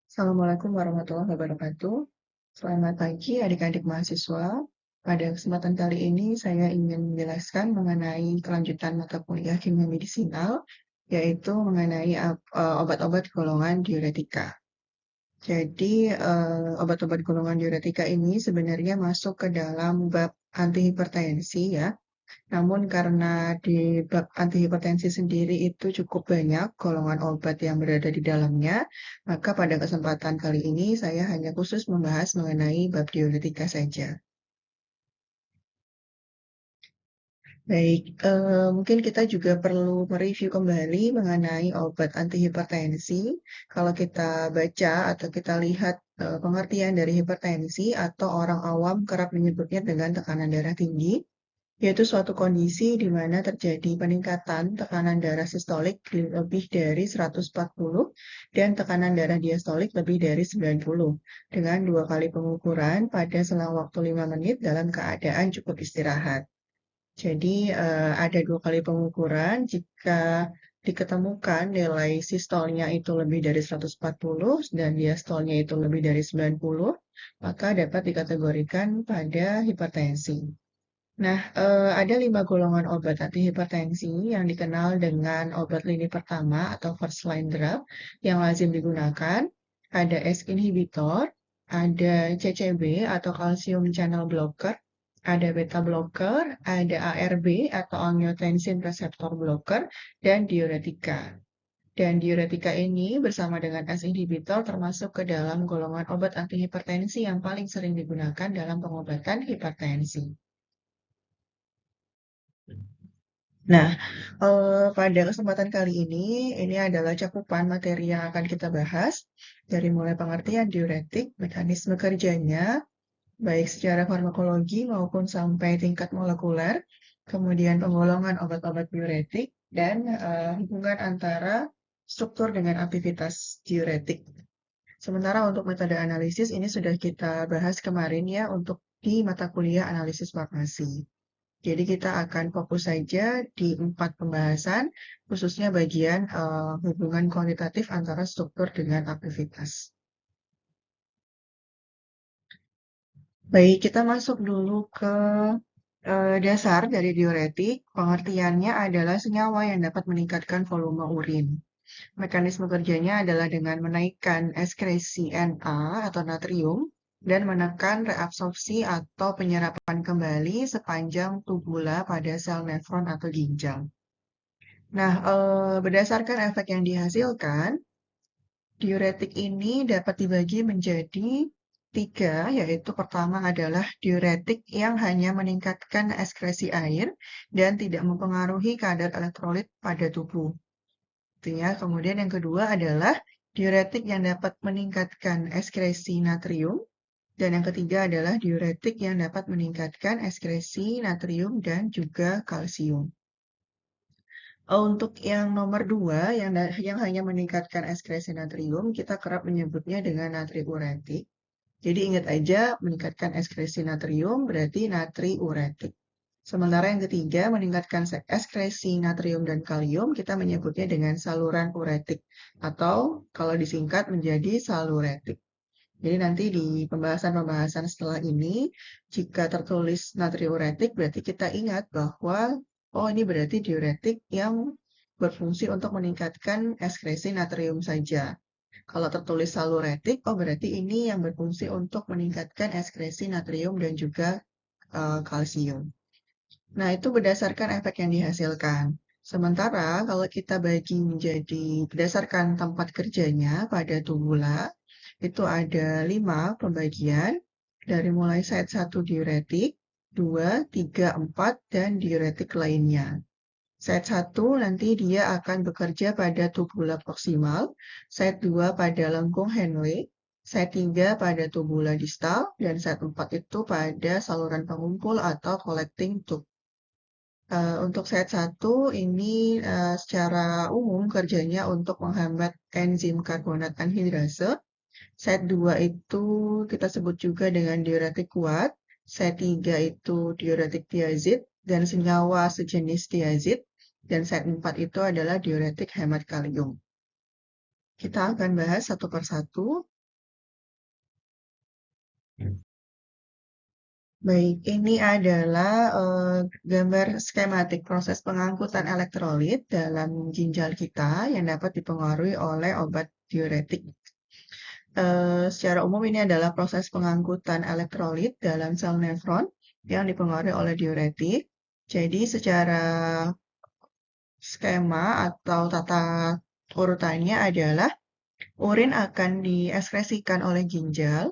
Assalamualaikum warahmatullahi wabarakatuh. Selamat pagi adik-adik mahasiswa. Pada kesempatan kali ini saya ingin menjelaskan mengenai kelanjutan mata kuliah kimia medisinal, yaitu mengenai obat-obat golongan diuretika. Jadi, obat-obat golongan diuretika ini sebenarnya masuk ke dalam bab antihipertensi ya. Namun karena di bab antihipertensi sendiri itu cukup banyak golongan obat yang berada di dalamnya, maka pada kesempatan kali ini saya hanya khusus membahas mengenai bab diuretika saja. Baik, mungkin kita juga perlu mereview kembali mengenai obat antihipertensi. Kalau kita baca atau kita lihat pengertian dari hipertensi atau orang awam kerap menyebutnya dengan tekanan darah tinggi, yaitu suatu kondisi di mana terjadi peningkatan tekanan darah sistolik lebih dari 140 dan tekanan darah diastolik lebih dari 90 dengan 2 kali pengukuran pada selang waktu 5 menit dalam keadaan cukup istirahat. Jadi ada 2 kali pengukuran jika diketemukan nilai sistolnya itu lebih dari 140 dan diastolnya itu lebih dari 90, maka dapat dikategorikan pada hipertensi. Nah, ada 5 golongan obat antihipertensi yang dikenal dengan obat lini pertama atau first line drug yang lazim digunakan. Ada ACE inhibitor, ada CCB atau calcium channel blocker, ada beta blocker, ada ARB atau angiotensin receptor blocker, dan diuretika. Dan diuretika ini bersama dengan ACE inhibitor termasuk ke dalam golongan obat antihipertensi yang paling sering digunakan dalam pengobatan hipertensi. Nah, pada kesempatan kali ini adalah cakupan materi yang akan kita bahas, dari mulai pengertian diuretik, mekanisme kerjanya, baik secara farmakologi maupun sampai tingkat molekuler, kemudian penggolongan obat-obat diuretik, dan hubungan antara struktur dengan aktivitas diuretik. Sementara untuk metode analisis ini sudah kita bahas kemarin ya untuk di mata kuliah analisis farmasi. Jadi kita akan fokus saja di 4 pembahasan, khususnya bagian hubungan kuantitatif antara struktur dengan aktivitas. Baik, kita masuk dulu ke dasar dari diuretik. Pengertiannya adalah senyawa yang dapat meningkatkan volume urin. Mekanisme kerjanya adalah dengan menaikkan ekskresi Na atau natrium dan menekan reabsorpsi atau penyerapan kembali sepanjang tubula pada sel nefron atau ginjal. Nah, berdasarkan efek yang dihasilkan, diuretik ini dapat dibagi menjadi 3, yaitu pertama adalah diuretik yang hanya meningkatkan ekskresi air dan tidak mempengaruhi kadar elektrolit pada tubuh. Gitu ya. Kemudian yang kedua adalah diuretik yang dapat meningkatkan ekskresi natrium. Dan yang ketiga adalah diuretik yang dapat meningkatkan ekskresi natrium dan juga kalsium. Untuk yang nomor 2, yang hanya meningkatkan ekskresi natrium, kita kerap menyebutnya dengan natriuretik. Jadi ingat aja, meningkatkan ekskresi natrium berarti natriuretik. Sementara yang ketiga, meningkatkan ekskresi natrium dan kalium, kita menyebutnya dengan saluran uretik. Atau kalau disingkat menjadi saluretik. Jadi nanti di pembahasan-pembahasan setelah ini, jika tertulis natriuretik, berarti kita ingat bahwa, oh ini berarti diuretik yang berfungsi untuk meningkatkan ekskresi natrium saja. Kalau tertulis saluretik, oh berarti ini yang berfungsi untuk meningkatkan ekskresi natrium dan juga kalsium. Nah, itu berdasarkan efek yang dihasilkan. Sementara kalau kita bagi menjadi berdasarkan tempat kerjanya pada tubula, itu ada 5 pembagian, dari mulai site 1 diuretik, 2, 3, 4, dan diuretik lainnya. Site 1 nanti dia akan bekerja pada tubula proksimal, site 2 pada lengkung Henle, site 3 pada tubula distal, dan site 4 itu pada saluran pengumpul atau collecting tube. Untuk site 1 ini secara umum kerjanya untuk menghambat enzim karbonat anhidrase. Site 2 itu kita sebut juga dengan diuretik kuat. Site 3 itu diuretik tiazid dan senyawa sejenis tiazid. Dan site 4 itu adalah diuretik hemat kalium. Kita akan bahas satu persatu. Baik, ini adalah gambar skematik proses pengangkutan elektrolit dalam ginjal kita yang dapat dipengaruhi oleh obat diuretik. Secara umum ini adalah proses pengangkutan elektrolit dalam sel nefron yang dipengaruhi oleh diuretik. Jadi secara skema atau tata urutannya adalah urin akan dieskresikan oleh ginjal.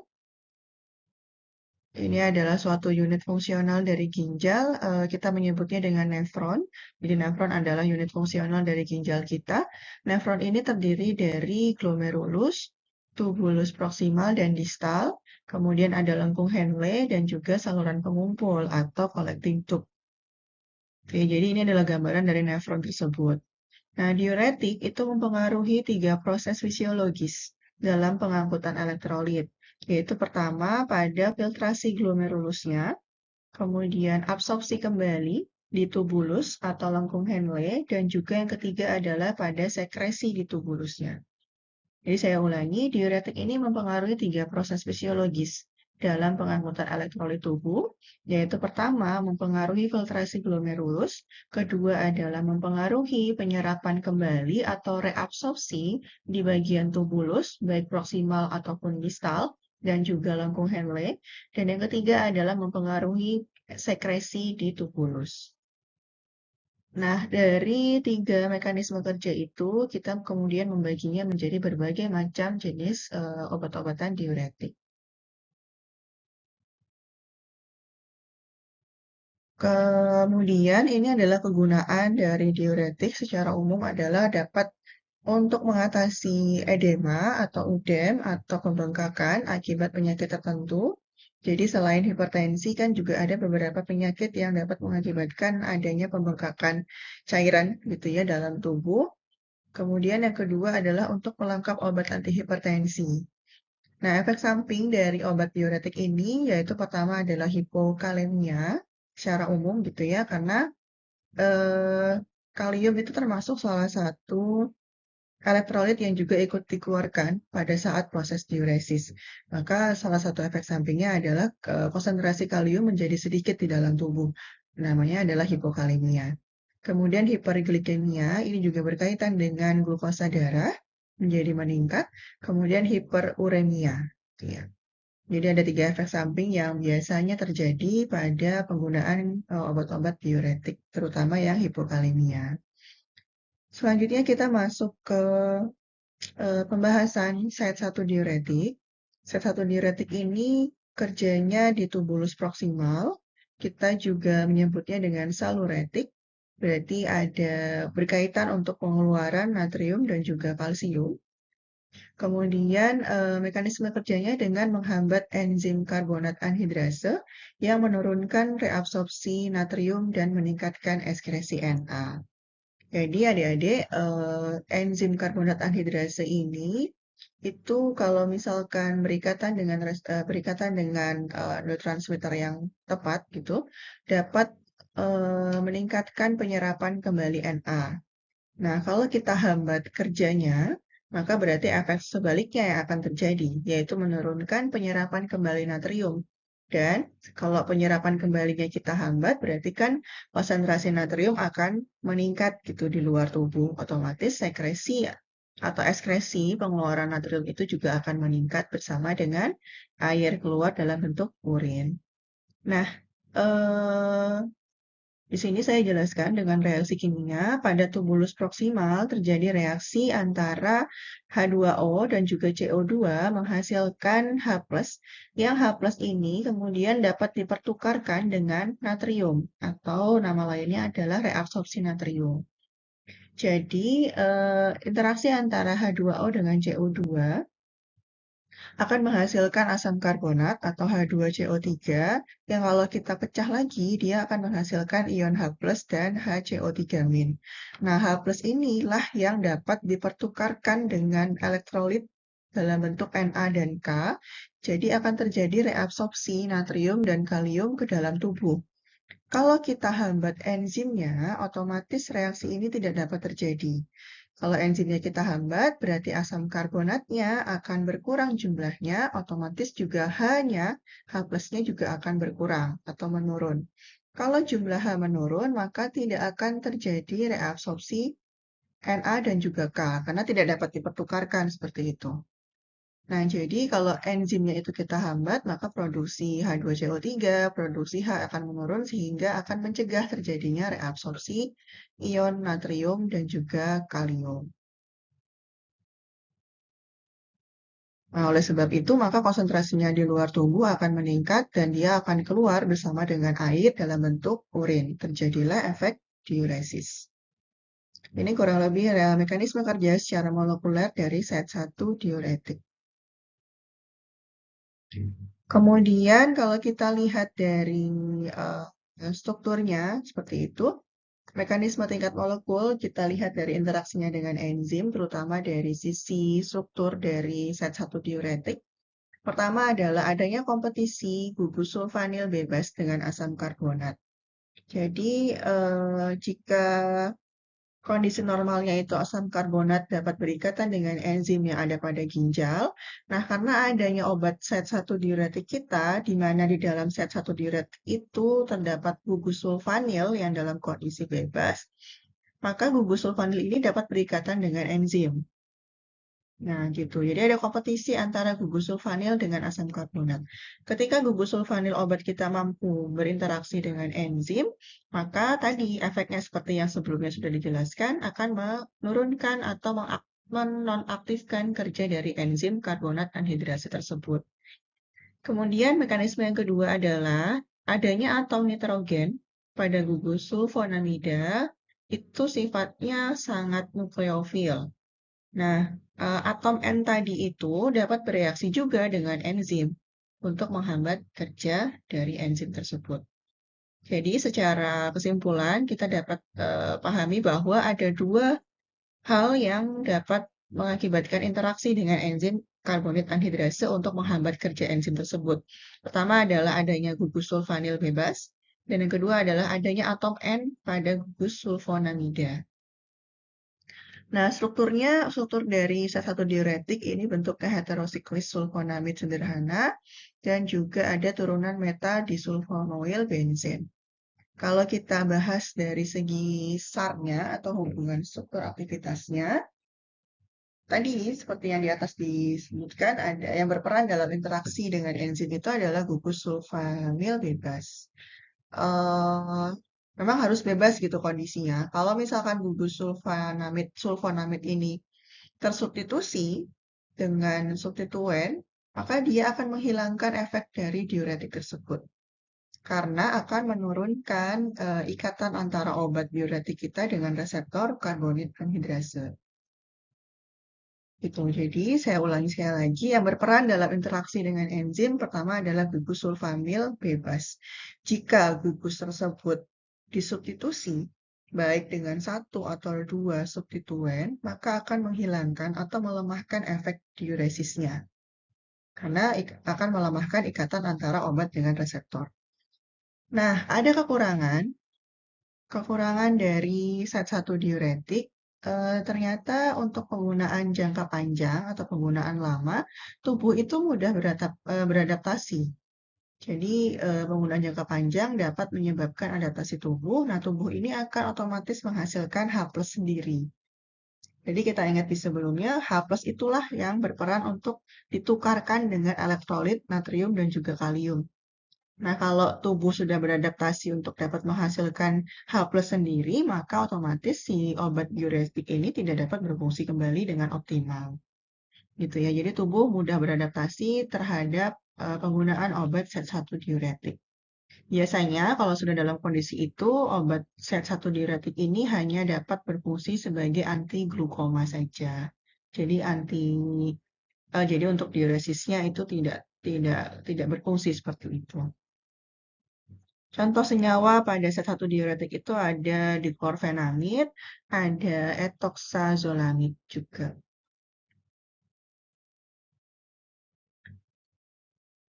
Ini adalah suatu unit fungsional dari ginjal, kita menyebutnya dengan nefron. Jadi nefron adalah unit fungsional dari ginjal kita. Nefron ini terdiri dari glomerulus, tubulus proksimal dan distal, kemudian ada lengkung Henle dan juga saluran pengumpul atau collecting tube. Oke, jadi ini adalah gambaran dari nefron tersebut. Nah, diuretik itu mempengaruhi 3 proses fisiologis dalam pengangkutan elektrolit, yaitu pertama pada filtrasi glomerulusnya, kemudian absorpsi kembali di tubulus atau lengkung Henle, dan juga yang ketiga adalah pada sekresi di tubulusnya. Jadi saya ulangi, diuretik ini mempengaruhi 3 proses fisiologis dalam pengangkutan elektrolit tubuh, yaitu pertama mempengaruhi filtrasi glomerulus, kedua adalah mempengaruhi penyerapan kembali atau reabsorpsi di bagian tubulus, baik proksimal ataupun distal, dan juga lengkung Henle, dan yang ketiga adalah mempengaruhi sekresi di tubulus. Nah, dari 3 mekanisme kerja itu, kita kemudian membaginya menjadi berbagai macam jenis obat-obatan diuretik. Kemudian ini adalah kegunaan dari diuretik secara umum adalah dapat untuk mengatasi edema atau udem atau pembengkakan akibat penyakit tertentu. Jadi selain hipertensi kan juga ada beberapa penyakit yang dapat mengakibatkan adanya pembengkakan cairan gitu ya dalam tubuh. Kemudian yang kedua adalah untuk melengkap obat antihipertensi. Nah, efek samping dari obat diuretik ini yaitu pertama adalah hipokalemia secara umum gitu ya, karena eh, kalium itu termasuk salah satu elektrolit yang juga ikut dikeluarkan pada saat proses diuresis. Maka salah satu efek sampingnya adalah konsentrasi kalium menjadi sedikit di dalam tubuh. Namanya adalah hipokalemia. Kemudian hiperglikemia ini juga berkaitan dengan glukosa darah menjadi meningkat. Kemudian hiperuremia. Ya. Jadi ada 3 efek samping yang biasanya terjadi pada penggunaan obat-obat diuretik, terutama yang hipokalemia. Selanjutnya kita masuk ke pembahasan set 1 diuretik. Set 1 diuretik ini kerjanya di tubulus proksimal. Kita juga menyebutnya dengan saluretik. Berarti ada berkaitan untuk pengeluaran natrium dan juga kalsium. Kemudian mekanisme kerjanya dengan menghambat enzim karbonat anhidrase yang menurunkan reabsorpsi natrium dan meningkatkan ekskresi Na. Jadi adik-adik, enzim karbonat anhidrase ini itu kalau misalkan berikatan dengan neurotransmitter yang tepat gitu, dapat meningkatkan penyerapan kembali Na. Nah, kalau kita hambat kerjanya, maka berarti efek sebaliknya yang akan terjadi, yaitu menurunkan penyerapan kembali natrium. Dan kalau penyerapan kembalinya kita hambat, berarti kan konsentrasi natrium akan meningkat gitu di luar tubuh. Otomatis sekresi atau ekskresi pengeluaran natrium itu juga akan meningkat bersama dengan air keluar dalam bentuk urin. Nah, eh, di sini saya jelaskan dengan reaksi kimia pada tubulus proksimal terjadi reaksi antara H2O dan juga CO2 menghasilkan H+, yang H+ ini kemudian dapat dipertukarkan dengan natrium atau nama lainnya adalah reabsorpsi natrium. Jadi interaksi antara H2O dengan CO2 akan menghasilkan asam karbonat atau H2CO3 yang kalau kita pecah lagi dia akan menghasilkan ion H+ dan HCO3-. Nah, H+ inilah yang dapat dipertukarkan dengan elektrolit dalam bentuk Na dan K. Jadi akan terjadi reabsorpsi natrium dan kalium ke dalam tubuh. Kalau kita hambat enzimnya, otomatis reaksi ini tidak dapat terjadi. Kalau enzimnya kita hambat, berarti asam karbonatnya akan berkurang jumlahnya, otomatis juga H-nya, H plusnya juga akan berkurang atau menurun. Kalau jumlah H menurun, maka tidak akan terjadi reabsorpsi Na dan juga K, karena tidak dapat dipertukarkan seperti itu. Nah, jadi kalau enzimnya itu kita hambat, maka produksi H2CO3, produksi H akan menurun sehingga akan mencegah terjadinya reabsorpsi ion natrium dan juga kalium. Nah, oleh sebab itu, maka konsentrasinya di luar tubuh akan meningkat dan dia akan keluar bersama dengan air dalam bentuk urin. Terjadilah efek diuresis. Ini kurang lebih mekanisme kerja secara molekuler dari zat 1 diuretik. Kemudian kalau kita lihat dari strukturnya seperti itu, mekanisme tingkat molekul kita lihat dari interaksinya dengan enzim, terutama dari sisi struktur dari zat 1 diuretik. Pertama adalah adanya kompetisi gugus sulfanil bebas dengan asam karbonat. Jadi, jika kondisi normalnya itu asam karbonat dapat berikatan dengan enzim yang ada pada ginjal. Nah, karena adanya obat zat 1 diuretik kita, di mana di dalam zat 1 diuretik itu terdapat gugus sulfanil yang dalam kondisi bebas, maka gugus sulfanil ini dapat berikatan dengan enzim. Nah, gitu. Jadi ada kompetisi antara gugus sulfanil dengan asam karbonat. Ketika gugus sulfanil obat kita mampu berinteraksi dengan enzim, maka tadi efeknya seperti yang sebelumnya sudah dijelaskan akan menurunkan atau menonaktifkan kerja dari enzim karbonat anhidrasa tersebut. Kemudian mekanisme yang kedua adalah adanya atom nitrogen pada gugus sulfonamida itu sifatnya sangat nukleofil. Nah, atom N tadi itu dapat bereaksi juga dengan enzim untuk menghambat kerja dari enzim tersebut. Jadi secara kesimpulan kita dapat pahami bahwa ada dua hal yang dapat mengakibatkan interaksi dengan enzim karbonat anhidrasa untuk menghambat kerja enzim tersebut. Pertama adalah adanya gugus sulfanil bebas, dan yang kedua adalah adanya atom N pada gugus sulfonamida. Nah, struktur dari zat 1 diuretik ini bentuknya heterosiklis sulfonamid sederhana dan juga ada turunan metadisulfonoil benzen. Kalau kita bahas dari segi SAR-nya atau hubungan struktur aktivitasnya, tadi seperti yang di atas disebutkan ada yang berperan dalam interaksi dengan enzim itu adalah gugus sulfonil bebas. Memang harus bebas gitu kondisinya. Kalau misalkan gugus sulfonamid ini tersubstitusi dengan substituen, maka dia akan menghilangkan efek dari diuretik tersebut. Karena akan menurunkan ikatan antara obat diuretik kita dengan reseptor karbonat anhidrasa. Gitu. Jadi, saya ulangi sekali lagi, yang berperan dalam interaksi dengan enzim pertama adalah gugus sulfanil bebas. Jika gugus tersebut disubstitusi, baik dengan satu atau dua substituen, maka akan menghilangkan atau melemahkan efek diuresisnya. Karena akan melemahkan ikatan antara obat dengan reseptor. Nah, ada kekurangan dari zat 1 diuretik. Ternyata untuk penggunaan jangka panjang atau penggunaan lama, tubuh itu mudah beradaptasi. Jadi, penggunaan jangka panjang dapat menyebabkan adaptasi tubuh. Nah, tubuh ini akan otomatis menghasilkan H+ sendiri. Jadi kita ingat di sebelumnya, H+ itulah yang berperan untuk ditukarkan dengan elektrolit natrium dan juga kalium. Nah, kalau tubuh sudah beradaptasi untuk dapat menghasilkan H+ sendiri, maka otomatis si obat diuretik ini tidak dapat berfungsi kembali dengan optimal. Gitu ya. Jadi tubuh mudah beradaptasi terhadap penggunaan obat zat 1 diuretik. Biasanya kalau sudah dalam kondisi itu, obat zat 1 diuretik ini hanya dapat berfungsi sebagai anti glukoma saja. Jadi untuk diuresisnya itu tidak berfungsi seperti itu. Contoh senyawa pada zat 1 diuretik itu ada diklorfenamid, ada etoxazolamid juga.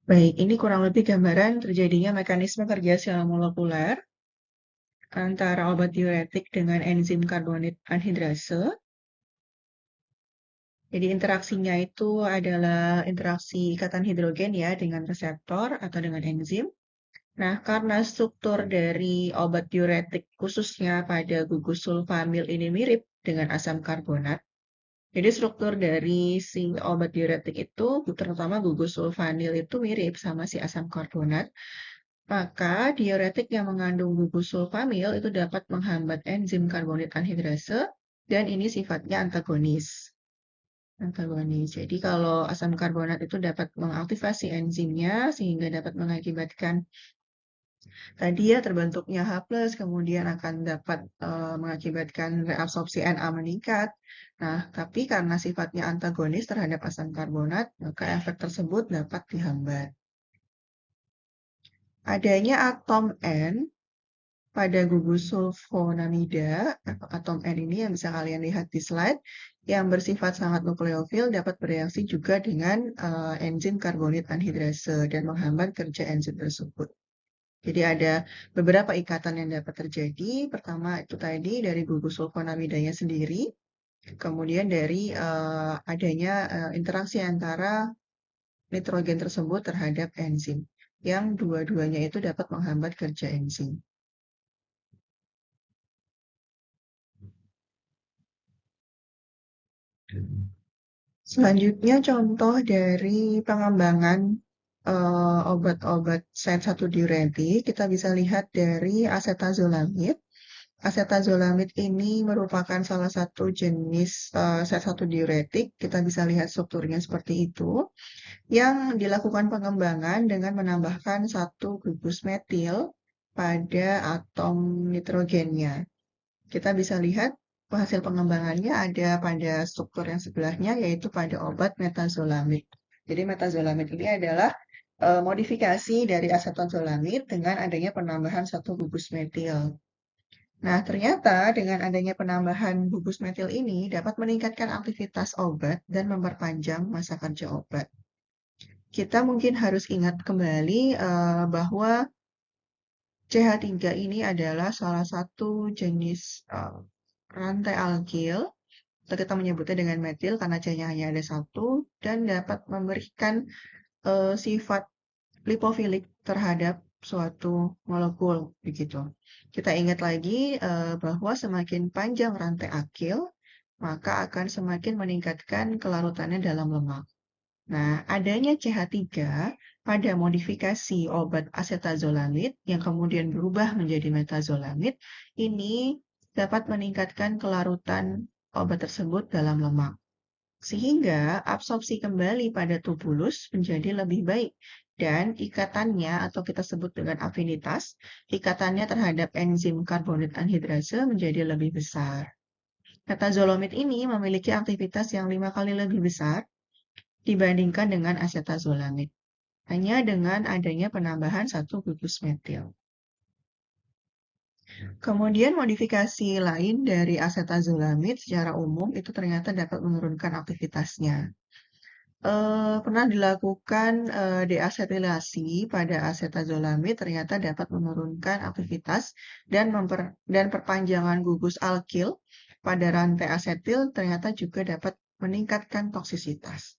Baik, ini kurang lebih gambaran terjadinya mekanisme kerja sel molekuler antara obat diuretik dengan enzim karbonat anhidrasa. Jadi interaksinya itu adalah interaksi ikatan hidrogen ya dengan reseptor atau dengan enzim. Nah, karena struktur dari obat diuretik khususnya pada gugus sulfamil ini mirip dengan asam karbonat, jadi struktur dari si obat diuretik itu, terutama gugus sulfanil itu mirip sama si asam karbonat, maka diuretik yang mengandung gugus sulfamil itu dapat menghambat enzim karbonit anhidrase dan ini sifatnya antagonis. Jadi kalau asam karbonat itu dapat mengaktifasi enzimnya sehingga dapat mengakibatkan tadi ya terbentuknya H+, kemudian akan dapat mengakibatkan reabsorpsi Na meningkat. Nah, tapi karena sifatnya antagonis terhadap asam karbonat, maka efek tersebut dapat dihambat. Adanya atom N pada gugus sulfonamida, atom N ini yang bisa kalian lihat di slide, yang bersifat sangat nukleofil dapat bereaksi juga dengan enzim karbonit anhidrase dan menghambat kerja enzim tersebut. Jadi ada beberapa ikatan yang dapat terjadi. Pertama itu tadi dari gugus sulfonamidanya sendiri, kemudian dari adanya interaksi antara nitrogen tersebut terhadap enzim, yang dua-duanya itu dapat menghambat kerja enzim. Selanjutnya contoh dari pengembangan obat-obat set 1 diuretik, kita bisa lihat dari asetazolamid. Asetazolamid ini merupakan salah satu jenis set 1 diuretik, kita bisa lihat strukturnya seperti itu, yang dilakukan pengembangan dengan menambahkan satu gugus metil pada atom nitrogennya. Kita bisa lihat hasil pengembangannya ada pada struktur yang sebelahnya, yaitu pada obat metazolamid. Jadi metazolamid ini adalah modifikasi dari asetazolamid dengan adanya penambahan satu gugus metil. Nah, ternyata dengan adanya penambahan gugus metil ini dapat meningkatkan aktivitas obat dan memperpanjang masa kerja obat. Kita mungkin harus ingat kembali bahwa CH3 ini adalah salah satu jenis rantai alkil, atau kita menyebutnya dengan metil karena C-nya hanya ada satu, dan dapat memberikan sifat lipofilik terhadap suatu molekul, begitu. Kita ingat lagi bahwa semakin panjang rantai akil, maka akan semakin meningkatkan kelarutannya dalam lemak. Nah, adanya CH3 pada modifikasi obat asetazolamid yang kemudian berubah menjadi metazolamid, ini dapat meningkatkan kelarutan obat tersebut dalam lemak. Sehingga absorpsi kembali pada tubulus menjadi lebih baik dan ikatannya atau kita sebut dengan afinitas, ikatannya terhadap enzim karbonit anhidrase menjadi lebih besar. Metazolamid ini memiliki aktivitas yang 5 kali lebih besar dibandingkan dengan asetazolamid, hanya dengan adanya penambahan satu gugus metil. Kemudian modifikasi lain dari asetazolamid secara umum itu ternyata dapat menurunkan aktivitasnya. Pernah dilakukan deasetilasi pada asetazolamid ternyata dapat menurunkan aktivitas dan perpanjangan gugus alkil pada rantai asetil ternyata juga dapat meningkatkan toksisitas.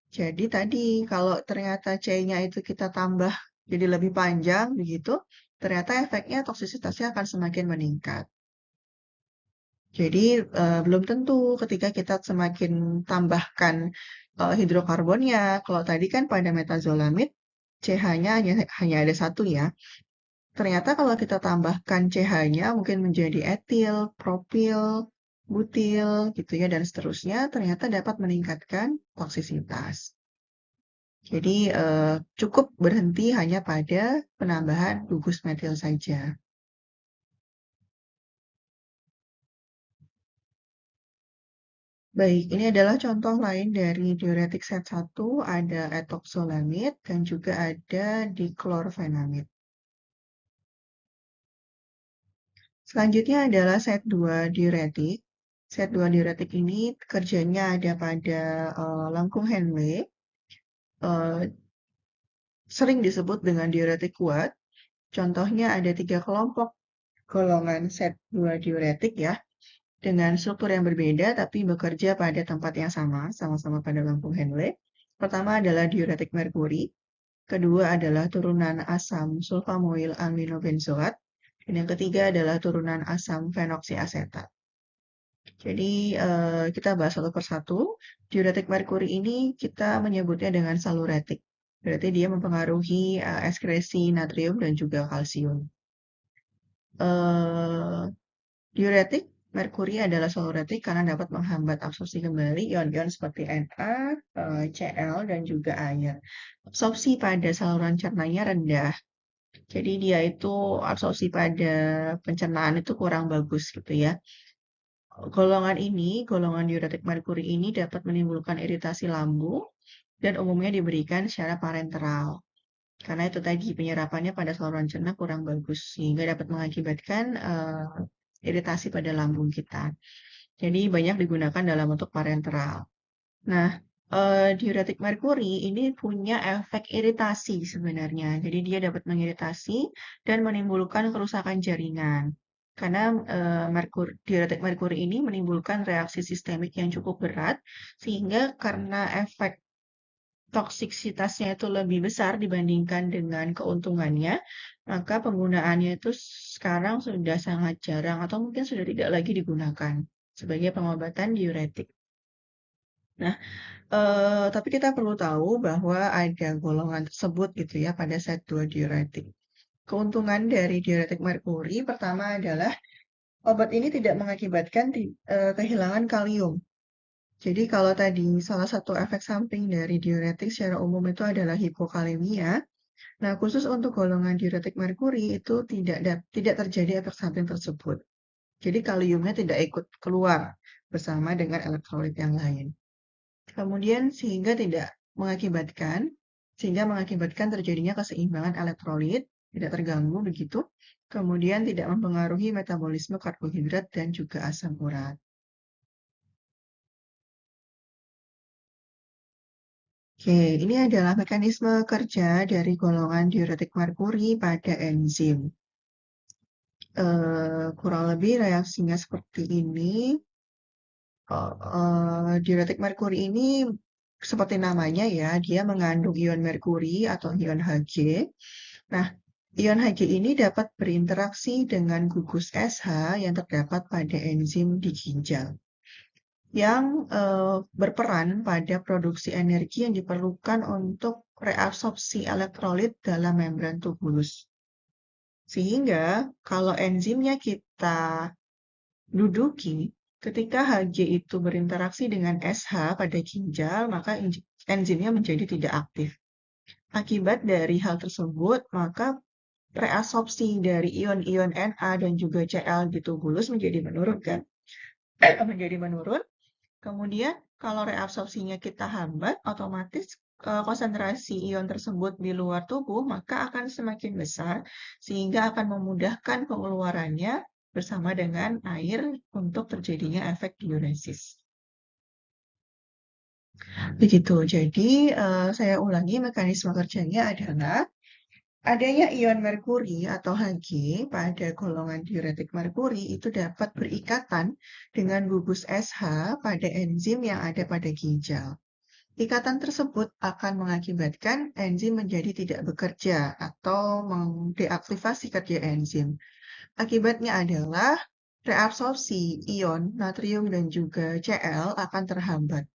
Jadi tadi kalau ternyata C-nya itu kita tambah jadi lebih panjang begitu, ternyata efeknya toksisitasnya akan semakin meningkat. Jadi belum tentu ketika kita semakin tambahkan hidrokarbonnya. Kalau tadi kan pada metazolamid CH-nya hanya ada satu ya. Ternyata kalau kita tambahkan CH-nya mungkin menjadi etil, propil, butil gitu ya dan seterusnya, ternyata dapat meningkatkan toksisitas. Jadi cukup berhenti hanya pada penambahan gugus metil saja. Baik, ini adalah contoh lain dari diuretik set 1, ada etoxolamid dan juga ada diklorfenamid. Selanjutnya adalah set 2 diuretik. Set 2 diuretik ini kerjanya ada pada lengkung Henle. Sering disebut dengan diuretik kuat. Contohnya ada 3 kelompok golongan set 2 diuretik ya. dengan struktur yang berbeda tapi bekerja pada tempat yang sama, sama-sama pada lambung Henle. Pertama adalah diuretik merkuri, kedua adalah turunan asam sulfamoil aminobenzoat, dan yang ketiga adalah turunan asam fenoksiasetat. Jadi kita bahas satu persatu. Diuretik merkuri ini kita menyebutnya dengan saluretik. Berarti dia mempengaruhi ekskresi natrium dan juga kalsium. Diuretik merkuri adalah saluretik karena dapat menghambat absorpsi kembali ion-ion seperti Na, Cl, dan juga air. Absorpsi pada saluran cernanya rendah. Jadi dia itu absorpsi pada pencernaan itu kurang bagus gitu ya. Golongan diuretik merkuri ini dapat menimbulkan iritasi lambung dan umumnya diberikan secara parenteral. Karena itu tadi penyerapannya pada saluran cerna kurang bagus sehingga dapat mengakibatkan iritasi pada lambung kita. Jadi banyak digunakan dalam bentuk parenteral. Nah, diuretik merkuri ini punya efek iritasi sebenarnya. Jadi dia dapat mengiritasi dan menimbulkan kerusakan jaringan. Karena diuretik merkuri ini menimbulkan reaksi sistemik yang cukup berat, sehingga karena efek toksiksitasnya itu lebih besar dibandingkan dengan keuntungannya, maka penggunaannya itu sekarang sudah sangat jarang atau mungkin sudah tidak lagi digunakan sebagai pengobatan diuretik. Nah, tapi kita perlu tahu bahwa ada golongan tersebut gitu ya pada set 2 diuretik. Keuntungan dari diuretik merkuri pertama adalah obat ini tidak mengakibatkan kehilangan kalium. Jadi kalau tadi salah satu efek samping dari diuretik secara umum itu adalah hipokalemia. Nah, khusus untuk golongan diuretik merkuri itu tidak terjadi efek samping tersebut. Jadi kaliumnya tidak ikut keluar bersama dengan elektrolit yang lain. Kemudian sehingga mengakibatkan terjadinya keseimbangan elektrolit, tidak terganggu begitu. Kemudian tidak mempengaruhi metabolisme karbohidrat dan juga asam urat. Oke, ini adalah mekanisme kerja dari golongan diuretik merkuri pada enzim. Kurang lebih reaksinya seperti ini. Diuretik merkuri ini seperti namanya ya, dia mengandung ion merkuri atau ion Hg. Nah, ion Hg ini dapat berinteraksi dengan gugus SH yang terdapat pada enzim di ginjal yang berperan pada produksi energi yang diperlukan untuk reabsorpsi elektrolit dalam membran tubulus. Sehingga kalau enzimnya kita duduki, ketika Hg itu berinteraksi dengan SH pada ginjal, maka enzimnya menjadi tidak aktif. Akibat dari hal tersebut, maka reabsorpsi dari ion-ion Na dan juga Cl di tubulus menjadi menurun kan? Menjadi menurun. Kemudian kalau reabsorpsinya kita hambat, otomatis konsentrasi ion tersebut di luar tubuh maka akan semakin besar sehingga akan memudahkan pengeluarannya bersama dengan air untuk terjadinya efek diuresis. Begitu. Jadi saya ulangi mekanisme kerjanya adalah adanya ion merkuri atau Hg pada golongan diuretik merkuri itu dapat berikatan dengan gugus SH pada enzim yang ada pada ginjal. Ikatan tersebut akan mengakibatkan enzim menjadi tidak bekerja atau mendeaktivasi kerja enzim. Akibatnya adalah reabsorpsi ion natrium dan juga Cl akan terhambat.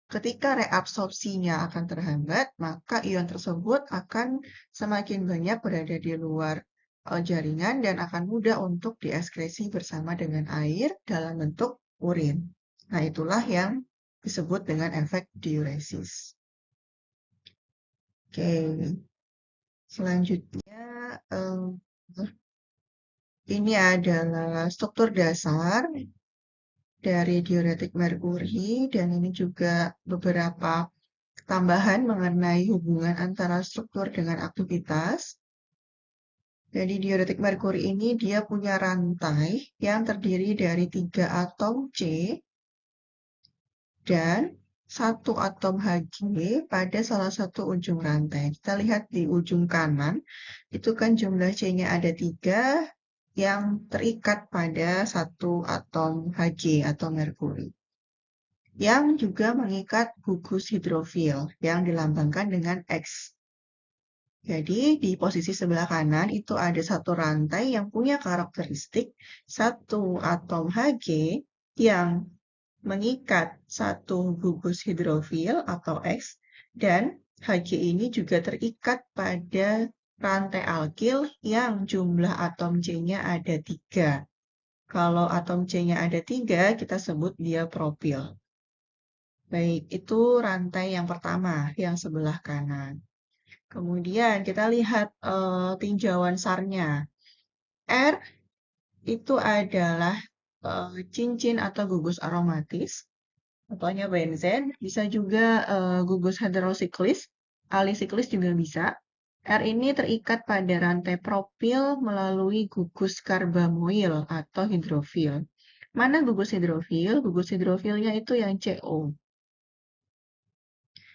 Ketika reabsorpsinya akan terhambat, maka ion tersebut akan semakin banyak berada di luar jaringan dan akan mudah untuk dieskresi bersama dengan air dalam bentuk urin. Nah, itulah yang disebut dengan efek diuresis. Oke, selanjutnya ini adalah struktur dasar dari diuretik merkuri dan ini juga beberapa tambahan mengenai hubungan antara struktur dengan aktivitas. Jadi diuretik merkuri ini dia punya rantai yang terdiri dari 3 atom C dan 1 atom Hg pada salah satu ujung rantai. Kita lihat di ujung kanan, itu kan jumlah C-nya ada 3, yang terikat pada satu atom Hg atau merkuri, yang juga mengikat gugus hidrofil yang dilambangkan dengan X. Jadi di posisi sebelah kanan itu ada satu rantai yang punya karakteristik satu atom Hg yang mengikat satu gugus hidrofil atau X, dan Hg ini juga terikat pada rantai alkil yang jumlah atom C-nya ada 3. Kalau atom C-nya ada 3, kita sebut dia propil. Baik, itu rantai yang pertama, yang sebelah kanan. Kemudian kita lihat tinjauan SAR-nya. R itu adalah cincin atau gugus aromatis, contohnya benzen, bisa juga gugus heterosiklis, alisiklis juga bisa. R ini terikat pada rantai propil melalui gugus karbamoil atau hidrofil. Mana gugus hidrofil? Gugus hidrofilnya itu yang CO.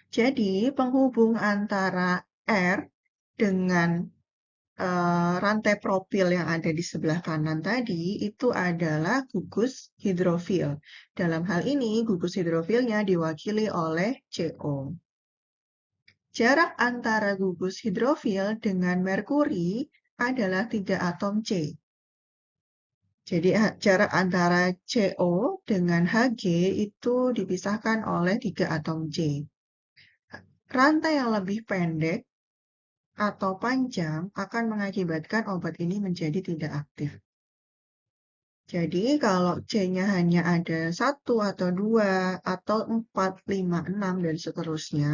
Jadi, penghubung antara R dengan rantai propil yang ada di sebelah kanan tadi itu adalah gugus hidrofil. Dalam hal ini, gugus hidrofilnya diwakili oleh CO. Jarak antara gugus hidrofil dengan merkuri adalah 3 atom C. Jadi jarak antara CO dengan Hg itu dipisahkan oleh 3 atom C. Rantai yang lebih pendek atau panjang akan mengakibatkan obat ini menjadi tidak aktif. Jadi kalau C-nya hanya ada 1 atau 2 atau 4, 5, 6, dan seterusnya,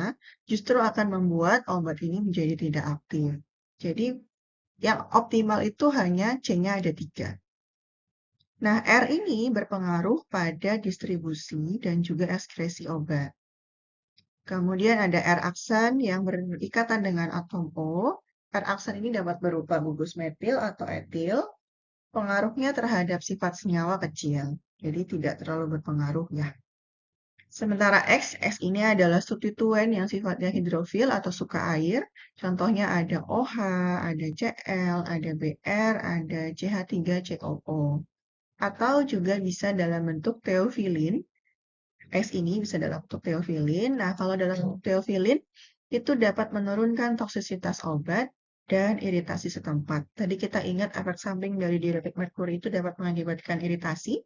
justru akan membuat obat ini menjadi tidak aktif. Jadi yang optimal itu hanya C-nya ada 3. Nah, R ini berpengaruh pada distribusi dan juga ekskresi obat. Kemudian ada R-aksen yang berikatan dengan atom O. R-aksen ini dapat berupa gugus metil atau etil. Pengaruhnya terhadap sifat senyawa kecil, jadi tidak terlalu berpengaruh ya. Sementara X ini adalah substituen yang sifatnya hidrofil atau suka air. Contohnya ada OH, ada Cl, ada Br, ada CH3COO. Atau juga bisa dalam bentuk teofilin. X ini bisa dalam bentuk teofilin. Nah, kalau dalam bentuk teofilin, itu dapat menurunkan toksisitas obat dan iritasi setempat. Tadi kita ingat efek samping dari diuretik merkuri itu dapat mengakibatkan iritasi,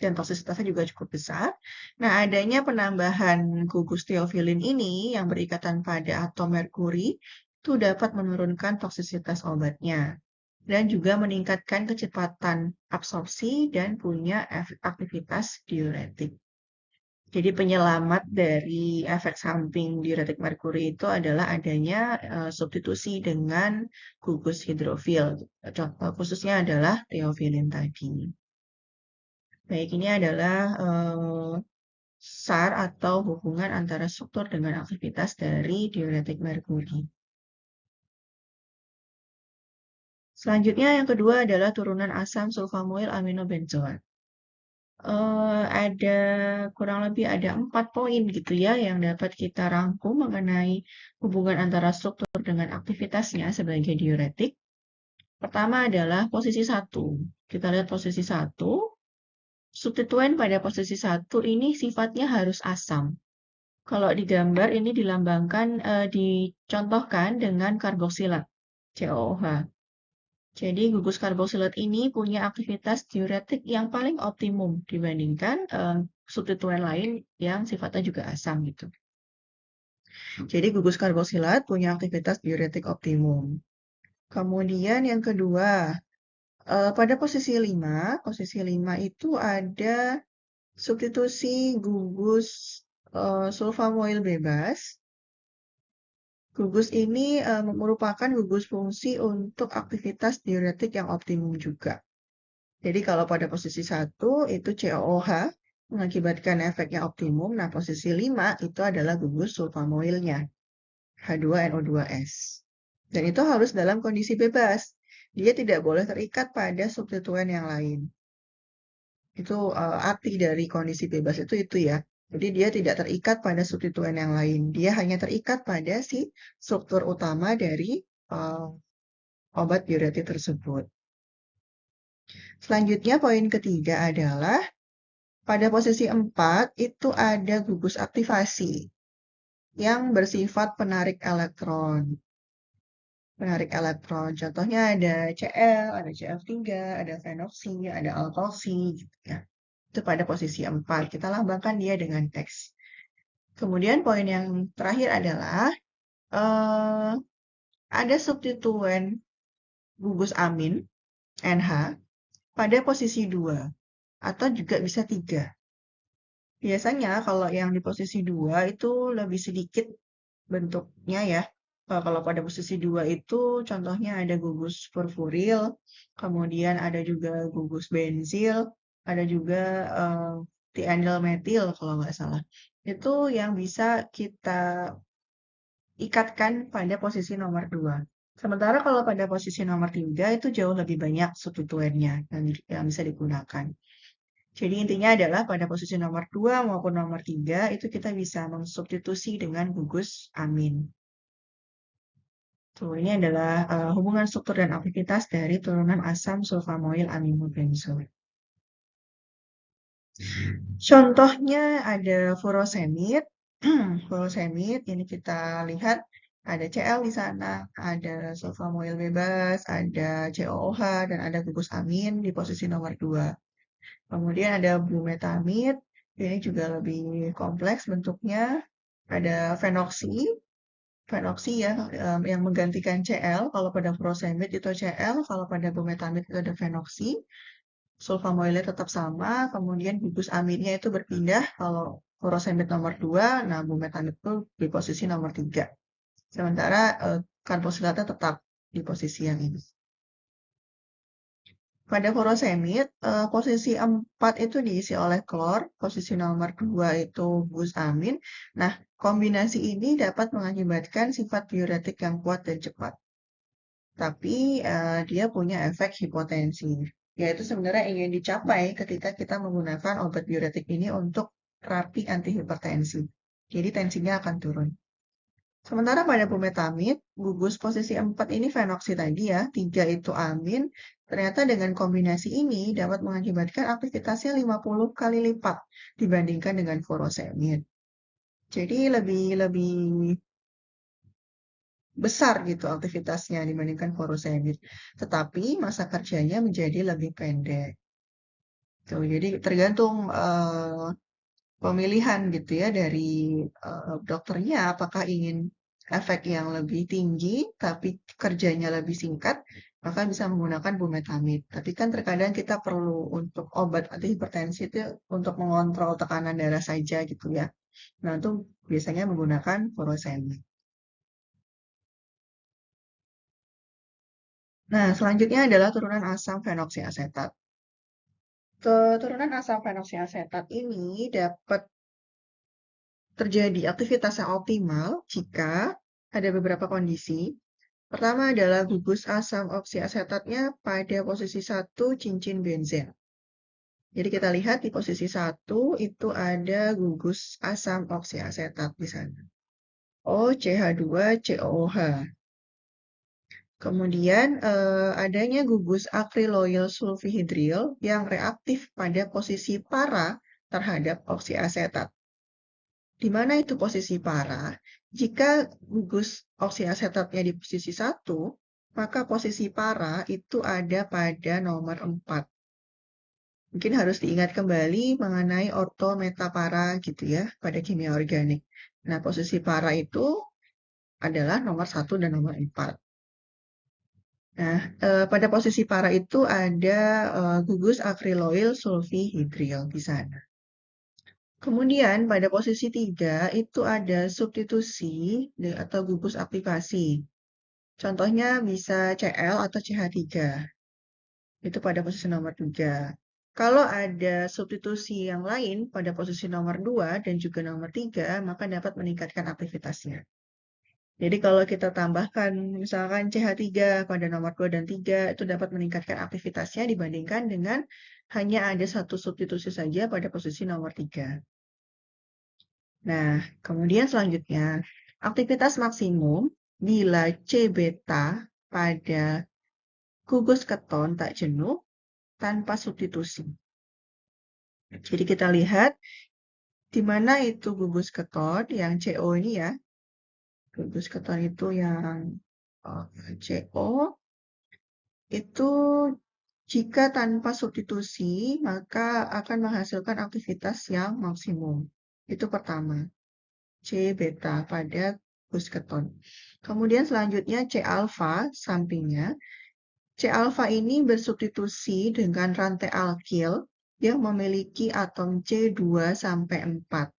dan toksisitasnya juga cukup besar. Nah, adanya penambahan gugus teofilin ini yang berikatan pada atom merkuri itu dapat menurunkan toksisitas obatnya dan juga meningkatkan kecepatan absorpsi dan punya aktivitas diuretik. Jadi penyelamat dari efek samping diuretik merkuri itu adalah adanya substitusi dengan gugus hidrofil. Contoh khususnya adalah teofilin tadi. Baik, ini adalah SAR atau hubungan antara struktur dengan aktivitas dari diuretik merkuri. Selanjutnya yang kedua adalah turunan asam sulfamoil aminobenzoat. Ada kurang lebih ada 4 poin gitu ya yang dapat kita rangkum mengenai hubungan antara struktur dengan aktivitasnya sebagai diuretik. Pertama adalah posisi 1. Kita lihat posisi 1. Substituen pada posisi 1 ini sifatnya harus asam. Kalau di gambar ini dilambangkan, dicontohkan dengan karboksilat, COOH. Jadi gugus karboksilat ini punya aktivitas diuretik yang paling optimum dibandingkan substituen lain yang sifatnya juga asam gitu. Jadi gugus karboksilat punya aktivitas diuretik optimum. Kemudian yang kedua, pada posisi 5 itu ada substitusi gugus sulfamoil bebas. Gugus ini merupakan gugus fungsi untuk aktivitas diuretik yang optimum juga. Jadi kalau pada posisi 1 itu COOH mengakibatkan efek yang optimum. Nah, posisi 5 itu adalah gugus sulfamoilnya, H2NO2S. Dan itu harus dalam kondisi bebas. Dia tidak boleh terikat pada substituen yang lain. Itu arti dari kondisi bebas itu ya. Jadi dia tidak terikat pada substituen yang lain. Dia hanya terikat pada si struktur utama dari obat diuretik tersebut. Selanjutnya poin ketiga adalah pada posisi 4 itu ada gugus aktivasi yang bersifat penarik elektron. Penarik elektron, contohnya ada Cl, ada Cl3, ada fenoksi, ada alkoksi, gitu ya. Itu pada posisi 4, kita lambangkan dia dengan X. Kemudian poin yang terakhir adalah ada substituen gugus amin, NH, pada posisi 2, atau juga bisa 3. Biasanya kalau yang di posisi 2 itu lebih sedikit bentuknya ya. Kalau pada posisi 2 itu contohnya ada gugus furfuril, kemudian ada juga gugus benzil, ada juga tianyl metil kalau nggak salah. Itu yang bisa kita ikatkan pada posisi nomor 2. Sementara kalau pada posisi nomor 3 itu jauh lebih banyak substituennya yang bisa digunakan. Jadi intinya adalah pada posisi nomor 2 maupun nomor 3 itu kita bisa mensubstitusi dengan gugus amin. Tuh, ini adalah hubungan struktur dan aktivitas dari turunan asam sulfamoil aminobenzoat. Contohnya ada furosemid. Furosemid ini kita lihat ada Cl di sana, ada sulfamoil bebas, ada COOH, dan ada gugus amin di posisi nomor 2. Kemudian ada bumetamid, ini juga lebih kompleks bentuknya. Ada fenoksi, ya, yang menggantikan Cl. Kalau pada furosemid itu Cl, kalau pada bumetamid itu ada fenoksi. Sulfamoilnya tetap sama, kemudian gugus aminnya itu berpindah. Kalau furosemid nomor 2, nah bumetamid itu di posisi nomor 3. Sementara karbosilatnya tetap di posisi yang ini. Pada furosemid, posisi 4 itu diisi oleh klor, posisi nomor 2 itu gugus amin. Nah, kombinasi ini dapat mengakibatkan sifat diuretik yang kuat dan cepat. Tapi dia punya efek hipotensi, yaitu sebenarnya ingin dicapai ketika kita menggunakan obat diuretik ini untuk terapi antihipertensi. Jadi tensinya akan turun. Sementara pada bumetamid, gugus posisi 4 ini fenoksi tadi ya, 3 itu amin. Ternyata dengan kombinasi ini dapat mengakibatkan aktivitasnya 50 kali lipat dibandingkan dengan furosemid. Jadi lebih besar gitu aktivitasnya dibandingkan furosemid. Tetapi masa kerjanya menjadi lebih pendek. Tuh, jadi tergantung pemilihan gitu ya dari dokternya apakah ingin efek yang lebih tinggi tapi kerjanya lebih singkat, maka bisa menggunakan bumetamid. Tapi kan terkadang kita perlu untuk obat antihipertensi itu untuk mengontrol tekanan darah saja gitu ya. Nah, itu biasanya menggunakan furosemid. Nah, selanjutnya adalah turunan asam fenoksiasetat. Turunan asam fenoksiasetat ini dapat terjadi aktivitas yang optimal jika ada beberapa kondisi. Pertama adalah gugus asam oksiasetatnya pada posisi 1 cincin benzen. Jadi kita lihat di posisi 1 itu ada gugus asam oksiasetat di sana. OCH2COOH. Kemudian adanya gugus akriloil sulfihidril yang reaktif pada posisi para terhadap oksiasetat. Di mana itu posisi para? Jika gugus oksiasetatnya di posisi 1, maka posisi para itu ada pada nomor 4. Mungkin harus diingat kembali mengenai ortometapara gitu ya pada kimia organik. Nah, posisi para itu adalah nomor 1 dan nomor 4. Nah, pada posisi para itu ada gugus akriloil sulfihidril di sana. Kemudian pada posisi 3 itu ada substitusi atau gugus aktivasi. Contohnya bisa Cl atau CH3. Itu pada posisi nomor 3. Kalau ada substitusi yang lain pada posisi nomor 2 dan juga nomor 3, maka dapat meningkatkan aktivitasnya. Jadi kalau kita tambahkan misalkan CH3 pada nomor 2 dan 3, itu dapat meningkatkan aktivitasnya dibandingkan dengan hanya ada satu substitusi saja pada posisi nomor 3. Nah, kemudian selanjutnya, aktivitas maksimum bila C beta pada gugus keton tak jenuh tanpa substitusi. Jadi kita lihat di mana itu gugus keton yang CO ini ya. Gugus keton itu yang CO itu jika tanpa substitusi maka akan menghasilkan aktivitas yang maksimum. Itu pertama. C beta pada gugus keton. Kemudian selanjutnya C alfa sampingnya. C alfa ini bersubstitusi dengan rantai alkil yang memiliki atom C2 sampai 4.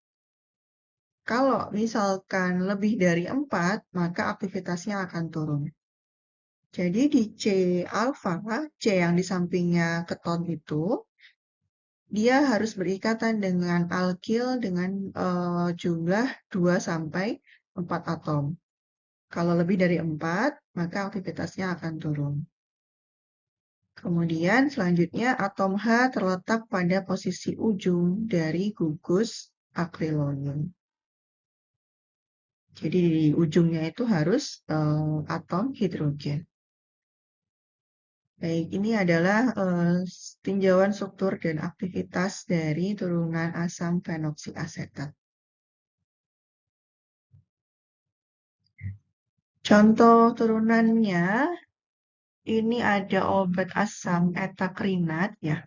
Kalau misalkan lebih dari 4, maka aktivitasnya akan turun. Jadi di C alfa, C yang di sampingnya keton itu, dia harus berikatan dengan alkil dengan jumlah 2 sampai 4 atom. Kalau lebih dari 4, maka aktivitasnya akan turun. Kemudian selanjutnya atom H terletak pada posisi ujung dari gugus akrilonim. Jadi di ujungnya itu harus atom hidrogen. Baik, ini adalah tinjauan struktur dan aktivitas dari turunan asam fenoksiasetat. Contoh turunannya, ini ada obat asam etakrinat ya.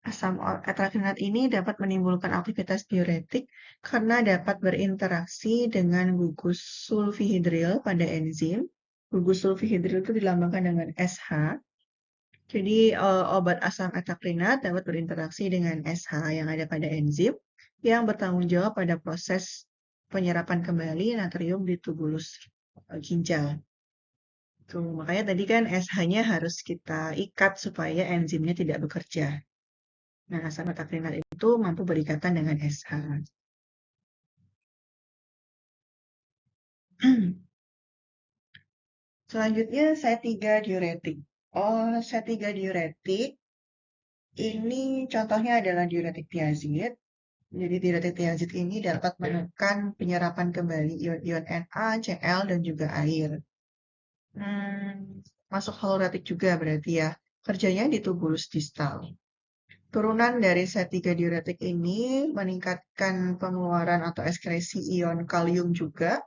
Asam etakrinat ini dapat menimbulkan aktivitas diuretik karena dapat berinteraksi dengan gugus sulfihidril pada enzim. Gugus sulfihidril itu dilambangkan dengan SH. Jadi obat asam etakrinat dapat berinteraksi dengan SH yang ada pada enzim yang bertanggung jawab pada proses penyerapan kembali natrium di tubulus ginjal. Tuh, makanya tadi kan SH-nya harus kita ikat supaya enzimnya tidak bekerja. Nah, asam etakrinat itu mampu berikatan dengan SH. Selanjutnya C3 diuretik. C3 diuretik ini contohnya adalah diuretik tiazid. Jadi diuretik tiazid ini dapat menekan penyerapan kembali ion-ion Na, Cl, dan juga air. Masuk haloretik juga berarti ya. Kerjanya di tubulus distal. Turunan dari C3 diuretik ini meningkatkan pengeluaran atau ekskresi ion kalium juga.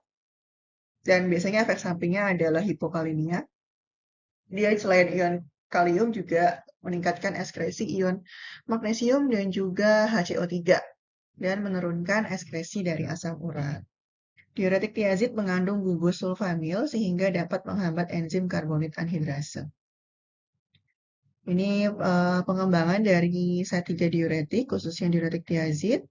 Dan biasanya efek sampingnya adalah hipokalemia. Dia selain ion kalium juga meningkatkan ekskresi ion magnesium dan juga HCO3 dan menurunkan ekskresi dari asam urat. Diuretik tiazid mengandung gugus sulfanil sehingga dapat menghambat enzim karbonit anhidrase. Ini pengembangan dari C3 diuretik, khususnya diuretik tiazid.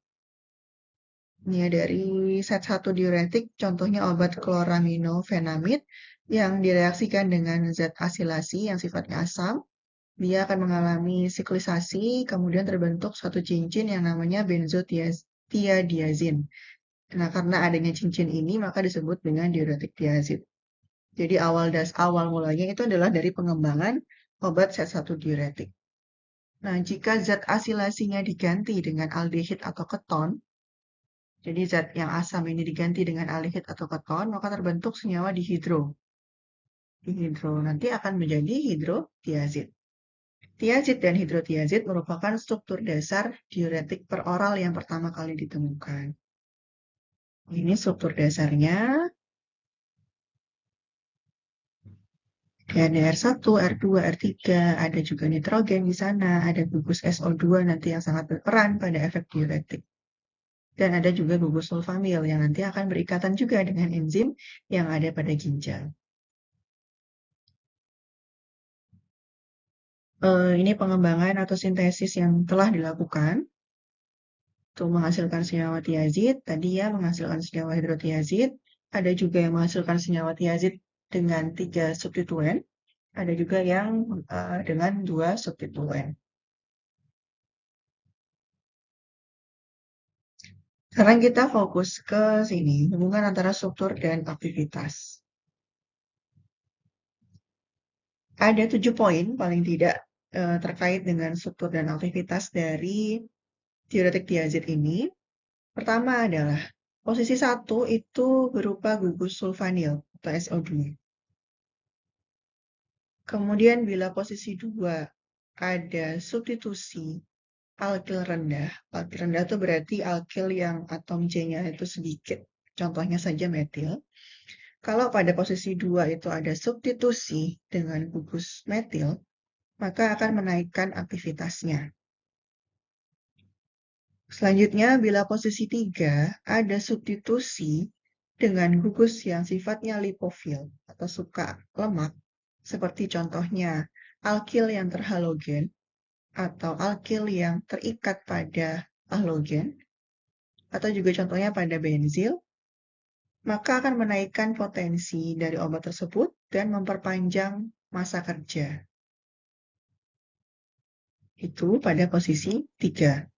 Ini dari set 1 diuretik, contohnya obat kloraminofenamid yang direaksikan dengan zat asilasi yang sifatnya asam. Dia akan mengalami siklisasi, kemudian terbentuk suatu cincin yang namanya benzotiadiazin. Nah, karena adanya cincin ini, maka disebut dengan diuretik tiazid. Jadi awal mulanya itu adalah dari pengembangan obat set 1 diuretik. Nah, jika zat asilasinya diganti dengan aldehid atau keton, jadi zat yang asam ini diganti dengan aldehid atau keton, maka terbentuk senyawa dihidro. Dihidro nanti akan menjadi hidrotiazid. Tiazid dan hidrotiazid merupakan struktur dasar diuretik peroral yang pertama kali ditemukan. Ini struktur dasarnya. Dan R1, R2, R3, ada juga nitrogen di sana, ada gugus SO2 nanti yang sangat berperan pada efek diuretik. Dan ada juga gugus sulfamil yang nanti akan berikatan juga dengan enzim yang ada pada ginjal. Ini pengembangan atau sintesis yang telah dilakukan untuk menghasilkan senyawa tiazid. Tadi ya menghasilkan senyawa hidrotiazid. Ada juga yang menghasilkan senyawa tiazid dengan 3 substituen. Ada juga yang dengan 2 substituen. Sekarang kita fokus ke sini, hubungan antara struktur dan aktivitas. Ada 7 poin paling tidak terkait dengan struktur dan aktivitas dari diuretik tiazid ini. Pertama adalah posisi 1 itu berupa gugus sulfanil atau SO2. Kemudian bila posisi 2 ada substitusi alkil rendah. Alkil rendah itu berarti alkil yang atom C-nya itu sedikit. Contohnya saja metil. Kalau pada posisi 2 itu ada substitusi dengan gugus metil, maka akan menaikkan aktivitasnya. Selanjutnya, bila posisi 3 ada substitusi dengan gugus yang sifatnya lipofil atau suka lemak, seperti contohnya alkil yang terhalogen atau alkil yang terikat pada halogen, atau juga contohnya pada benzil, maka akan menaikkan potensi dari obat tersebut dan memperpanjang masa kerja. Itu pada posisi 3.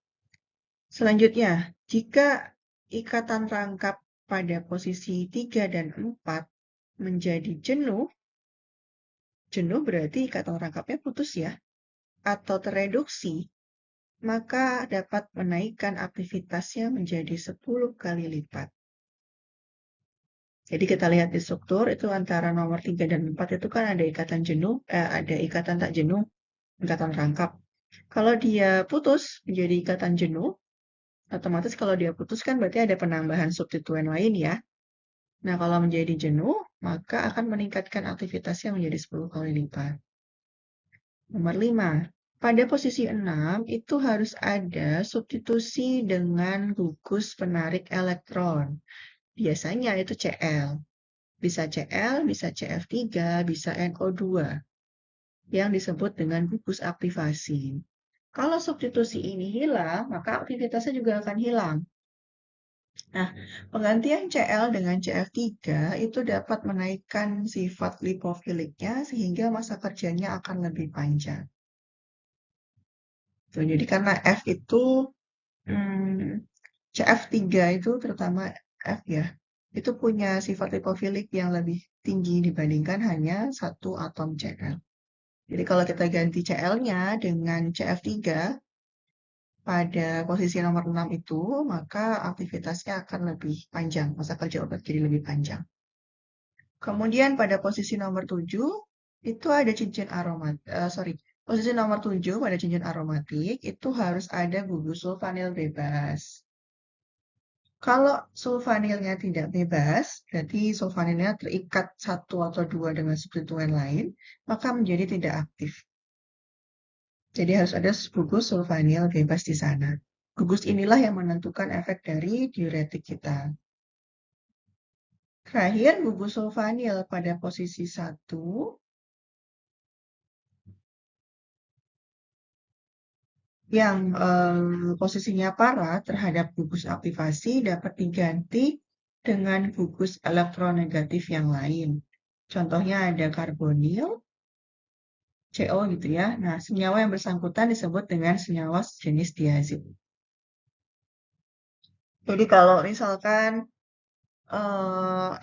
Selanjutnya, jika ikatan rangkap pada posisi 3 dan 4 menjadi jenuh, jenuh berarti ikatan rangkapnya putus ya, atau tereduksi, maka dapat menaikkan aktivitasnya menjadi 10 kali lipat. Jadi kita lihat di struktur, itu antara nomor 3 dan 4 itu kan ada ikatan jenuh, ada ikatan tak jenuh, ikatan rangkap. Kalau dia putus menjadi ikatan jenuh, otomatis kalau dia putus kan berarti ada penambahan substituen lain ya. Nah, kalau menjadi jenuh, maka akan meningkatkan aktivitasnya menjadi 10 kali lipat. Nomor 5. Pada posisi 6, itu harus ada substitusi dengan gugus penarik elektron. Biasanya itu Cl. Bisa Cl, bisa CF3, bisa NO2 yang disebut dengan gugus aktivasi. Kalau substitusi ini hilang, maka aktivitasnya juga akan hilang. Nah, penggantian Cl dengan CF3 itu dapat menaikkan sifat lipofiliknya sehingga masa kerjanya akan lebih panjang. Tuh, jadi karena F itu CF3 itu terutama F ya, itu punya sifat lipofilik yang lebih tinggi dibandingkan hanya satu atom Cl. Jadi kalau kita ganti Cl-nya dengan CF3 pada posisi nomor 6 itu, maka aktivitasnya akan lebih panjang, masa kerja obat jadi lebih panjang. Kemudian pada posisi nomor 7, itu ada cincin aromat, posisi nomor 7 pada cincin aromatik, itu harus ada gugus sulfanil bebas. Kalau sulfanilnya tidak bebas, berarti sulfanilnya terikat satu atau dua dengan substituen lain, maka menjadi tidak aktif. Jadi harus ada gugus sulfanil bebas di sana. Gugus inilah yang menentukan efek dari diuretik kita. Terakhir, gugus sulfanil pada posisi 1 yang posisinya parah terhadap gugus aktivasi dapat diganti dengan gugus elektronegatif yang lain. Contohnya ada karbonil, CO gitu ya. Nah, senyawa yang bersangkutan disebut dengan senyawa jenis diazid. Jadi kalau misalkan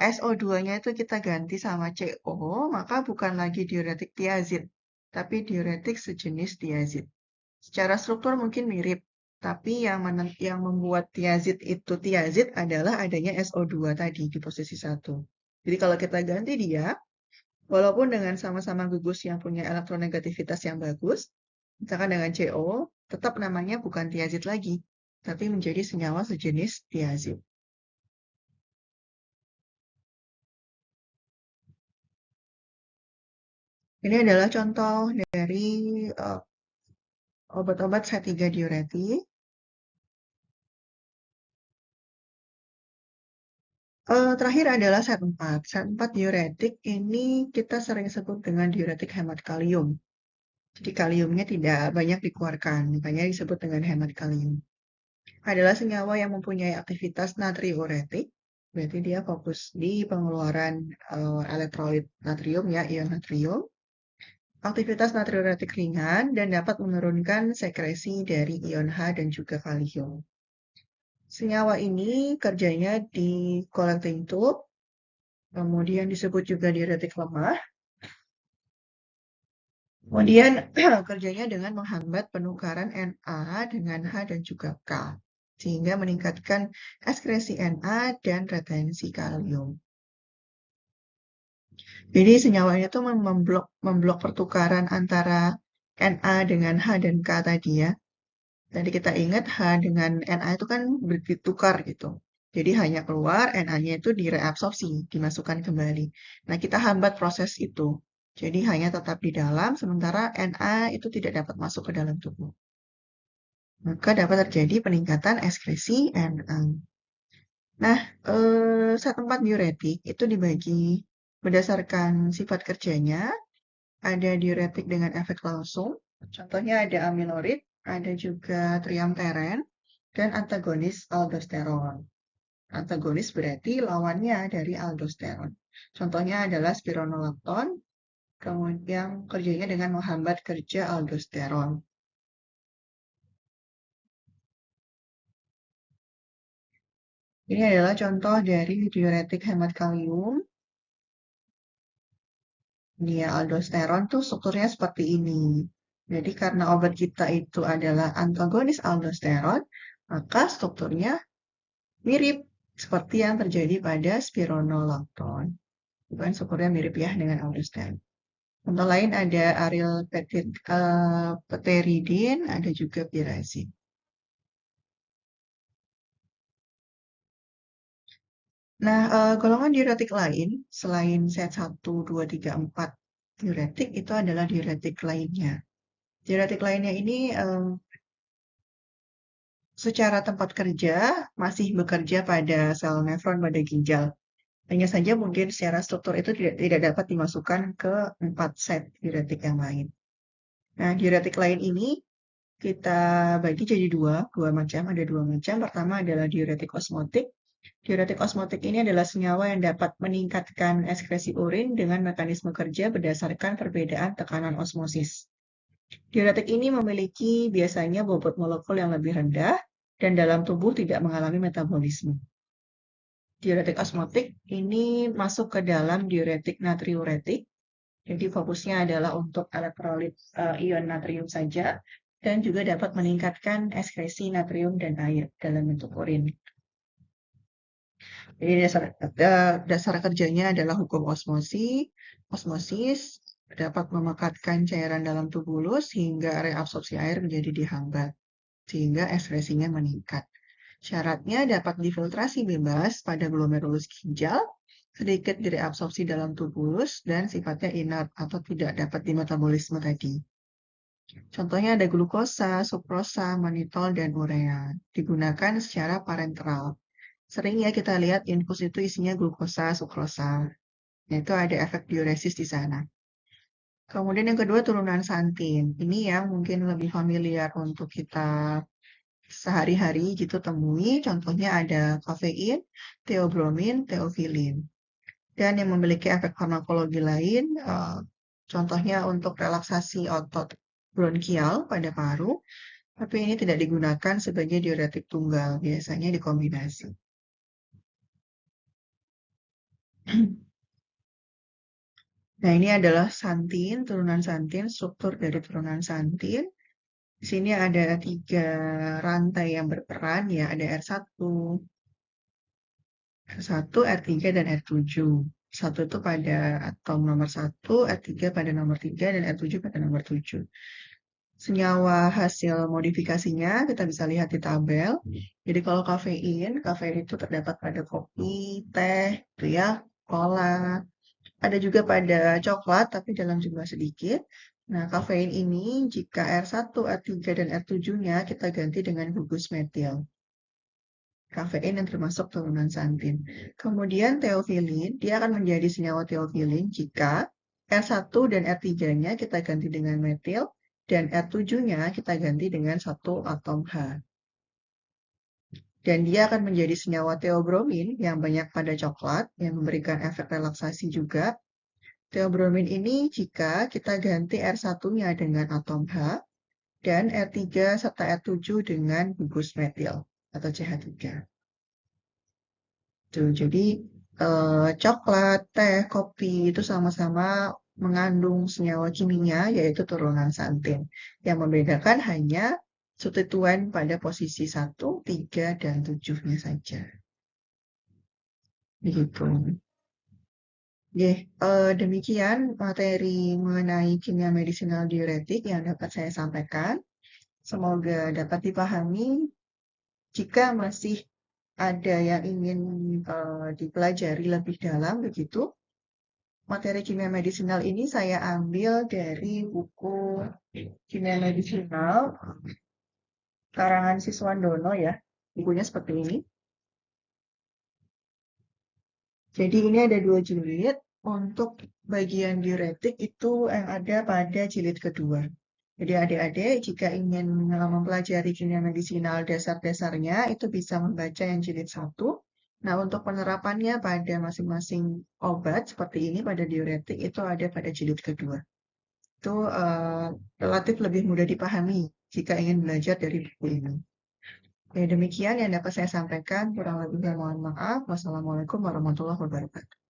SO2-nya itu kita ganti sama CO, maka bukan lagi diuretik tiazid, tapi diuretik sejenis tiazid. Secara struktur mungkin mirip, tapi yang membuat tiazid itu tiazid adalah adanya SO2 tadi di posisi 1. Jadi kalau kita ganti dia, walaupun dengan sama-sama gugus yang punya elektronegativitas yang bagus, misalkan dengan CO, tetap namanya bukan tiazid lagi, tapi menjadi senyawa sejenis tiazid. Ini adalah contoh dari obat-obat C3 diuretik. Terakhir adalah set 4. Set 4 diuretik ini kita sering sebut dengan diuretik hemat kalium. Jadi kaliumnya tidak banyak dikeluarkan, makanya disebut dengan hemat kalium. Adalah senyawa yang mempunyai aktivitas natriuretik, berarti dia fokus di pengeluaran elektrolit natrium ya, ion natrium. Aktivitas natriuretik ringan dan dapat menurunkan sekresi dari ion H dan juga kalium. Senyawa ini kerjanya di collecting tube, kemudian disebut juga diuretik lemah. Kemudian kerjanya dengan menghambat penukaran Na dengan H dan juga K, sehingga meningkatkan ekskresi Na dan retensi kalium. Jadi senyawa ini tuh memblok pertukaran antara Na dengan H dan K tadi ya. Tadi kita ingat H dengan Na itu kan bertukar gitu. Jadi hanya keluar, Na-nya itu direabsorpsi, dimasukkan kembali. Nah, kita hambat proses itu. Jadi hanya tetap di dalam, sementara Na itu tidak dapat masuk ke dalam tubuh. Maka dapat terjadi peningkatan ekskresi Na. Nah, zat 4 diuretik itu dibagi berdasarkan sifat kerjanya. Ada diuretik dengan efek langsung, contohnya ada amilorid, ada juga triamteren, dan antagonis aldosteron. Antagonis berarti lawannya dari aldosteron. Contohnya adalah spironolakton, kemudian kerjanya dengan menghambat kerja aldosteron. Ini adalah contoh dari diuretik hemat kalium. Dia aldosteron tuh strukturnya seperti ini. Jadi karena obat kita itu adalah antagonis aldosteron, maka strukturnya mirip seperti yang terjadi pada spironolakton. Bukan strukturnya mirip ya dengan aldosteron. Contoh lain ada pteridin, ada juga pirazin. Nah, golongan diuretik lain selain set 1, 2, 3, 4 diuretik itu adalah diuretik lainnya. Diuretik lainnya ini secara tempat kerja masih bekerja pada sel nefron pada ginjal. Hanya saja mungkin secara struktur itu tidak dapat dimasukkan ke 4 set diuretik yang lain. Nah, diuretik lain ini kita bagi jadi dua macam, ada dua macam. Pertama adalah diuretik osmotik. Diuretik osmotik ini adalah senyawa yang dapat meningkatkan ekskresi urin dengan mekanisme kerja berdasarkan perbedaan tekanan osmosis. Diuretik ini memiliki biasanya bobot molekul yang lebih rendah dan dalam tubuh tidak mengalami metabolisme. Diuretik osmotik ini masuk ke dalam diuretik natriuretik. Jadi fokusnya adalah untuk elektrolit ion natrium saja dan juga dapat meningkatkan ekskresi natrium dan air dalam bentuk urin. Jadi dasar kerjanya adalah hukum osmosis. Osmosis dapat memekatkan cairan dalam tubulus hingga reabsorpsi air menjadi dihambat, sehingga ekskresinya meningkat. Syaratnya dapat difiltrasi bebas pada glomerulus ginjal, sedikit direabsorpsi dalam tubulus, dan sifatnya inert atau tidak dapat dimetabolisme tadi. Contohnya ada glukosa, sukrosa, manitol, dan urea. Digunakan secara parenteral. Sering ya kita lihat infus itu isinya glukosa, sukrosa. Itu ada efek diuresis di sana. Kemudian yang kedua turunan santin. Ini yang mungkin lebih familiar untuk kita sehari-hari gitu temui. Contohnya ada kafein, teobromin, teofilin. Dan yang memiliki efek farmakologi lain, contohnya untuk relaksasi otot bronkial pada paru, tapi ini tidak digunakan sebagai diuretik tunggal, biasanya dikombinasi. Nah, ini adalah santin, turunan santin, struktur dari turunan santin. Di sini ada 3 rantai yang berperan, ya, ada R1, R1, R3, dan R7. Satu itu pada atom nomor 1, R3 pada nomor 3, dan R7 pada nomor 7. Senyawa hasil modifikasinya kita bisa lihat di tabel. Jadi kalau kafein itu terdapat pada kopi, teh, gitu ya, cola. Ada juga pada coklat, tapi dalam jumlah sedikit. Nah, kafein ini jika R1, R3, dan R7-nya kita ganti dengan gugus metil. Kafein yang termasuk turunan santin. Kemudian teofilin, dia akan menjadi senyawa teofilin jika R1 dan R3-nya kita ganti dengan metil, dan R7-nya kita ganti dengan satu atom H. Dan dia akan menjadi senyawa teobromin yang banyak pada coklat, yang memberikan efek relaksasi juga. Teobromin ini jika kita ganti R1-nya dengan atom H, dan R3 serta R7 dengan gugus metil atau CH3. Tuh, jadi coklat, teh, kopi itu sama-sama mengandung senyawa kimia yaitu turunan santin. Yang membedakan hanya substituen pada posisi 1, 3, dan 7-nya saja. Begitu. Demikian materi mengenai kimia medisinal diuretik yang dapat saya sampaikan. Semoga dapat dipahami. Jika masih ada yang ingin dipelajari lebih dalam begitu, materi kimia medisinal ini saya ambil dari buku kimia medisinal karangan Siswandono ya. Bukunya seperti ini. Jadi ini ada 2 jilid. Untuk bagian diuretik itu yang ada pada jilid kedua. Jadi adik-adik jika ingin mempelajari kimia medisinal dasar-dasarnya itu bisa membaca yang jilid 1. Nah, untuk penerapannya pada masing-masing obat seperti ini pada diuretik itu ada pada jilid kedua. Itu relatif lebih mudah dipahami jika ingin belajar dari buku ini. Ya, demikian yang dapat saya sampaikan. Kurang lebihnya mohon maaf. Wassalamualaikum warahmatullahi wabarakatuh.